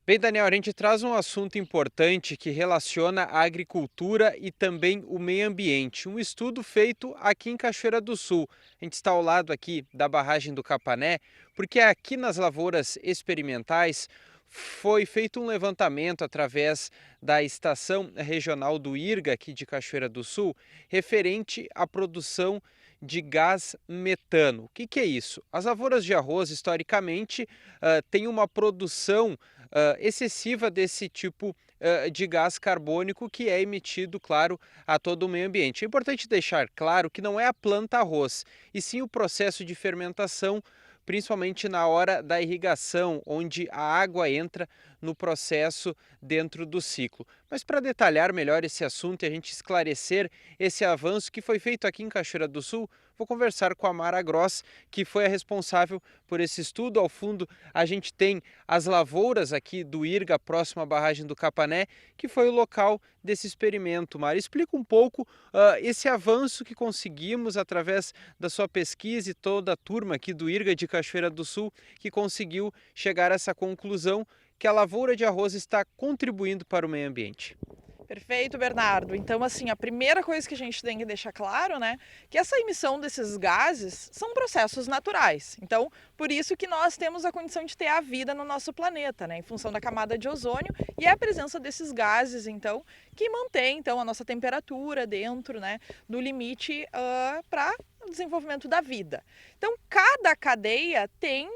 Bem, Daniel, a gente traz um assunto importante que relaciona a agricultura e também o meio ambiente. Um estudo feito aqui em Cachoeira do Sul. A gente está ao lado aqui da barragem do Capané, porque aqui nas lavouras experimentais foi feito um levantamento através da estação regional do IRGA aqui de Cachoeira do Sul, referente à produção de gás metano. O que é isso? As lavouras de arroz, historicamente, têm uma produção excessiva desse tipo de gás carbônico que é emitido, claro, a todo o meio ambiente. É importante deixar claro que não é a planta arroz, e sim o processo de fermentação, principalmente na hora da irrigação, onde a água entra no processo dentro do ciclo. Mas para detalhar melhor esse assunto e a gente esclarecer esse avanço que foi feito aqui em Cachoeira do Sul, vou conversar com a Mara Gross, que foi a responsável por esse estudo. Ao fundo, a gente tem as lavouras aqui do IRGA, próximo à barragem do Capané, que foi o local desse experimento. Mara, explica um pouco esse avanço que conseguimos através da sua pesquisa e toda a turma aqui do IRGA de Cachoeira do Sul, que conseguiu chegar a essa conclusão que a lavoura de arroz está contribuindo para o meio ambiente. Perfeito, Bernardo. Então, assim, a primeira coisa que a gente tem que deixar claro, né, que essa emissão desses gases são processos naturais. Então, por isso que nós temos a condição de ter a vida no nosso planeta, né, em função da camada de ozônio e a presença desses gases, então, que mantém, então, a nossa temperatura dentro, né, do limite para o desenvolvimento da vida. Então, cada cadeia tem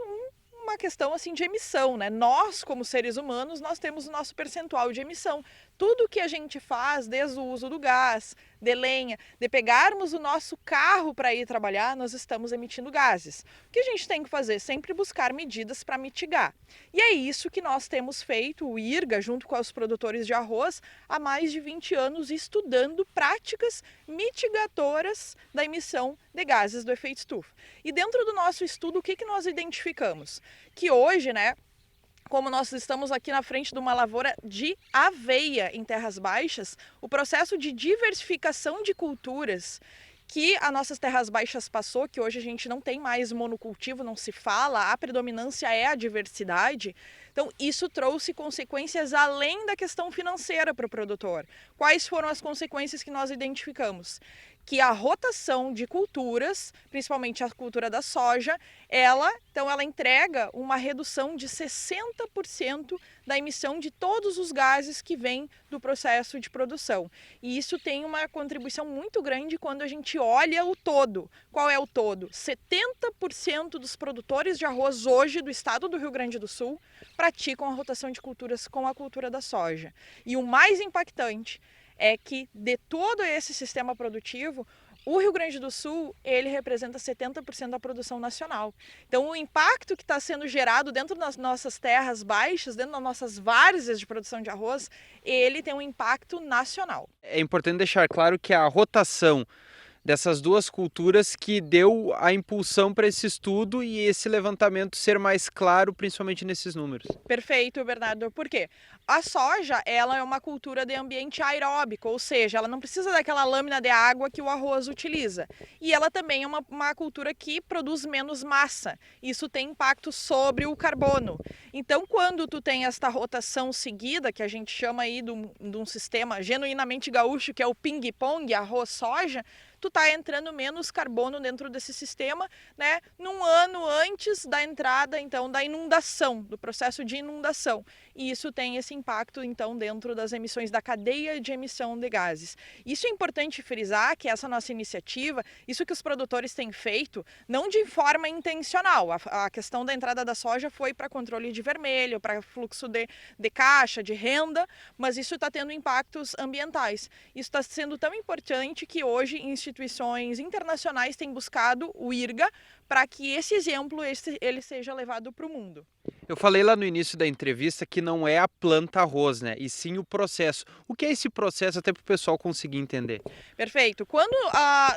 uma questão assim de emissão, né? Nós, como seres humanos, nós temos o nosso percentual de emissão. Tudo que a gente faz, desde o uso do gás, de lenha, de pegarmos o nosso carro para ir trabalhar, nós estamos emitindo gases. O que a gente tem que fazer? Sempre buscar medidas para mitigar. E é isso que nós temos feito, o IRGA, junto com os produtores de arroz, há mais de 20 anos, estudando práticas mitigadoras da emissão de gases do efeito estufa. E dentro do nosso estudo, o que nós identificamos? Que hoje, né, como nós estamos aqui na frente de uma lavoura de aveia em terras baixas, o processo de diversificação de culturas que as nossas terras baixas passou, que hoje a gente não tem mais monocultivo, não se fala, a predominância é a diversidade. Então, isso trouxe consequências além da questão financeira para o produtor. Quais foram as consequências que nós identificamos? Que a rotação de culturas, principalmente a cultura da soja, ela entrega uma redução de 60% da emissão de todos os gases que vêm do processo de produção. E isso tem uma contribuição muito grande quando a gente olha o todo. Qual é o todo? 70% dos produtores de arroz hoje do estado do Rio Grande do Sul praticam a rotação de culturas com a cultura da soja. E o mais impactante é que de todo esse sistema produtivo, o Rio Grande do Sul, ele representa 70% da produção nacional. Então, o impacto que está sendo gerado dentro das nossas terras baixas, dentro das nossas várzeas de produção de arroz, ele tem um impacto nacional. É importante deixar claro que a rotação dessas duas culturas que deu a impulsão para esse estudo e esse levantamento ser mais claro, principalmente nesses números. Perfeito, Bernardo. Por quê? A soja, ela é uma cultura de ambiente aeróbico, ou seja, ela não precisa daquela lâmina de água que o arroz utiliza. E ela também é uma cultura que produz menos massa. Isso tem impacto sobre o carbono. Então, quando tu tem esta rotação seguida, que a gente chama aí de um sistema genuinamente gaúcho, que é o ping-pong, arroz-soja, tu tá entrando menos carbono dentro desse sistema, né, num ano antes da entrada, então, da inundação, do processo de inundação. E isso tem esse impacto, então, dentro das emissões da cadeia de emissão de gases. Isso é importante frisar que essa nossa iniciativa, isso que os produtores têm feito, não de forma intencional. A questão da entrada da soja foi para controle de vermelho, para fluxo de caixa, de renda, mas isso está tendo impactos ambientais. Isso está sendo tão importante que hoje instituições internacionais têm buscado o IRGA para que esse exemplo ele seja levado para o mundo. Eu falei lá no início da entrevista que não é a planta arroz, né? E sim o processo. O que é esse processo, até para o pessoal conseguir entender? Perfeito. Quando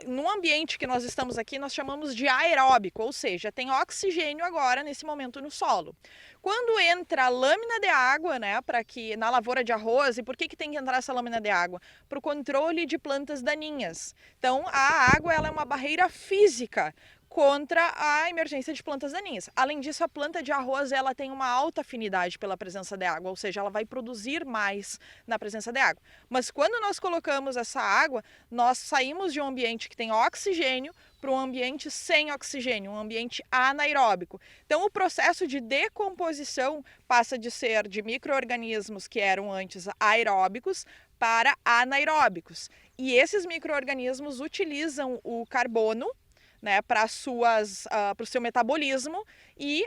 no ambiente que nós estamos aqui, nós chamamos de aeróbico, ou seja, tem oxigênio agora nesse momento no solo. Quando entra a lâmina de água, né, para que na lavoura de arroz, e por que tem que entrar essa lâmina de água? Para o controle de plantas daninhas. Então, a água ela é uma barreira física contra a emergência de plantas daninhas. Além disso, a planta de arroz ela tem uma alta afinidade pela presença de água, ou seja, ela vai produzir mais na presença de água. Mas quando nós colocamos essa água, nós saímos de um ambiente que tem oxigênio para um ambiente sem oxigênio, um ambiente anaeróbico. Então, o processo de decomposição passa de ser de micro-organismos que eram antes aeróbicos para anaeróbicos. E esses micro-organismos utilizam o carbono, né, para o seu metabolismo, e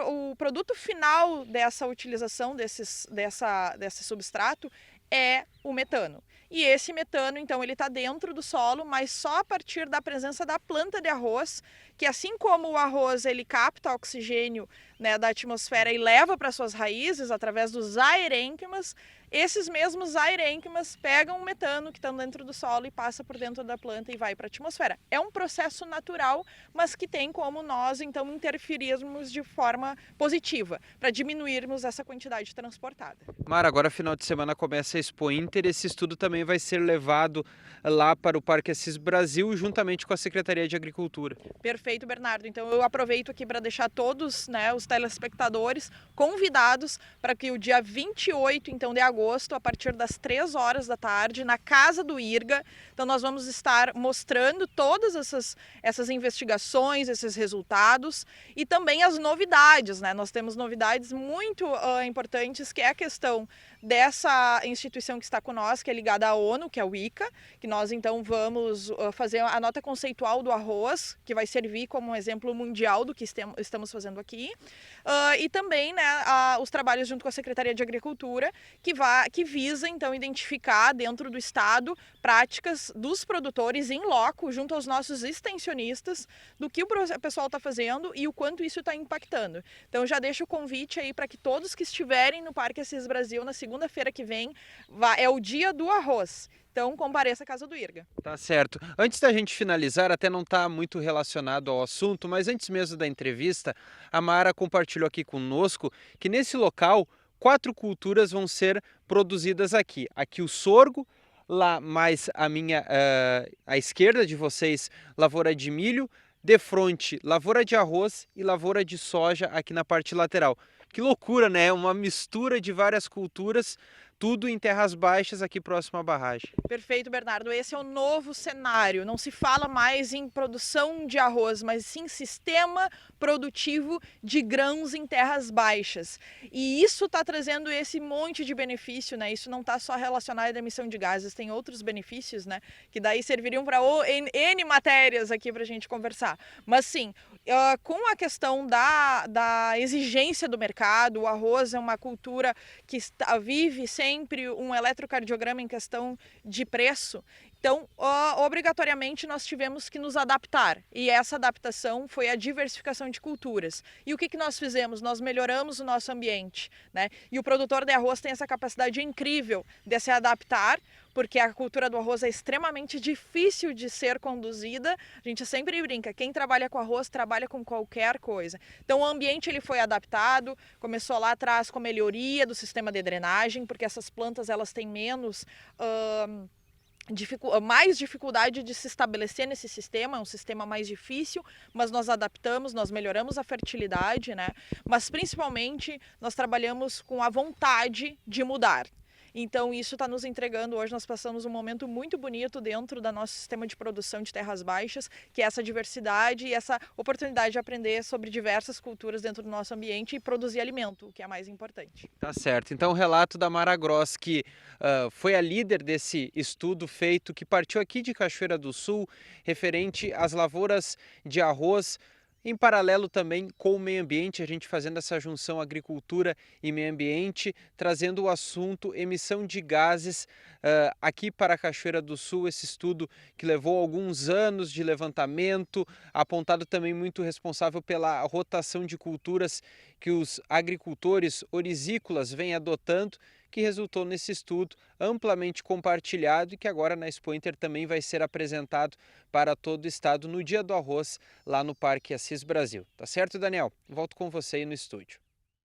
o produto final dessa utilização desse substrato é o metano. E esse metano, então, ele está dentro do solo, mas só a partir da presença da planta de arroz, que assim como o arroz ele capta oxigênio, né, da atmosfera e leva para suas raízes através dos aerênquimas, esses mesmos aerênquimas pegam o metano que está dentro do solo e passa por dentro da planta e vai para a atmosfera. É um processo natural, mas que tem como nós, então, interferirmos de forma positiva, para diminuirmos essa quantidade transportada. Mara, agora final de semana começa a Expo Inter, esse estudo também vai ser levado lá para o Parque Assis Brasil, juntamente com a Secretaria de Agricultura. Perfeito, Bernardo. Então eu aproveito aqui para deixar todos, né, os telespectadores convidados para que o dia 28, então, de agosto, a partir das 3 horas da tarde, na Casa do IRGA, então nós vamos estar mostrando todas essas investigações, esses resultados e também as novidades, né? Nós temos novidades muito importantes, que é a questão dessa instituição que está conosco, que é ligada à ONU, que é o ICA, que nós então vamos fazer a nota conceitual do arroz, que vai servir como um exemplo mundial do que estamos fazendo aqui, e também, né, os trabalhos junto com a Secretaria de Agricultura, que visa então identificar dentro do estado práticas dos produtores em loco, junto aos nossos extensionistas, do que o pessoal está fazendo e o quanto isso está impactando. Então já deixo o convite aí para que todos que estiverem no Parque Assis Brasil na segunda-feira que vem, é o dia do arroz. Então, compareça à Casa do IRGA. Tá certo. Antes da gente finalizar, até não está muito relacionado ao assunto, mas antes mesmo da entrevista, a Mara compartilhou aqui conosco que nesse local 4 culturas vão ser produzidas aqui. Aqui o sorgo, lá mais à esquerda de vocês, lavoura de milho, de frente, lavoura de arroz e lavoura de soja aqui na parte lateral. Que loucura, né? Uma mistura de várias culturas, tudo em terras baixas aqui próximo à barragem. Perfeito, Bernardo. Esse é o novo cenário. Não se fala mais em produção de arroz, mas sim sistema produtivo de grãos em terras baixas. E isso está trazendo esse monte de benefício, né? Isso não está só relacionado à emissão de gases, tem outros benefícios, né? Que daí serviriam para N matérias aqui para a gente conversar. Mas sim, com a questão da exigência do mercado, o arroz é uma cultura que vive sempre um eletrocardiograma em questão de preço. Então, obrigatoriamente, nós tivemos que nos adaptar. E essa adaptação foi a diversificação de culturas. E o que nós fizemos? Nós melhoramos o nosso ambiente, né? E o produtor de arroz tem essa capacidade incrível de se adaptar, porque a cultura do arroz é extremamente difícil de ser conduzida. A gente sempre brinca, quem trabalha com arroz trabalha com qualquer coisa. Então o ambiente ele foi adaptado, começou lá atrás com a melhoria do sistema de drenagem, porque essas plantas elas têm menos... mais dificuldade de se estabelecer nesse sistema, é um sistema mais difícil, mas nós adaptamos, nós melhoramos a fertilidade, né? Mas principalmente nós trabalhamos com a vontade de mudar. Então isso está nos entregando, hoje nós passamos um momento muito bonito dentro do nosso sistema de produção de terras baixas, que é essa diversidade e essa oportunidade de aprender sobre diversas culturas dentro do nosso ambiente e produzir alimento, o que é mais importante. Tá certo. Então o relato da Mara Gross, que foi a líder desse estudo feito, que partiu aqui de Cachoeira do Sul, referente às lavouras de arroz, em paralelo também com o meio ambiente, a gente fazendo essa junção agricultura e meio ambiente, trazendo o assunto emissão de gases aqui para a Cachoeira do Sul, esse estudo que levou alguns anos de levantamento, apontado também muito responsável pela rotação de culturas que os agricultores orizícolas vêm adotando, que resultou nesse estudo amplamente compartilhado e que agora na Expo Inter também vai ser apresentado para todo o estado no Dia do Arroz, lá no Parque Assis Brasil. Tá certo, Daniel? Volto com você aí no estúdio.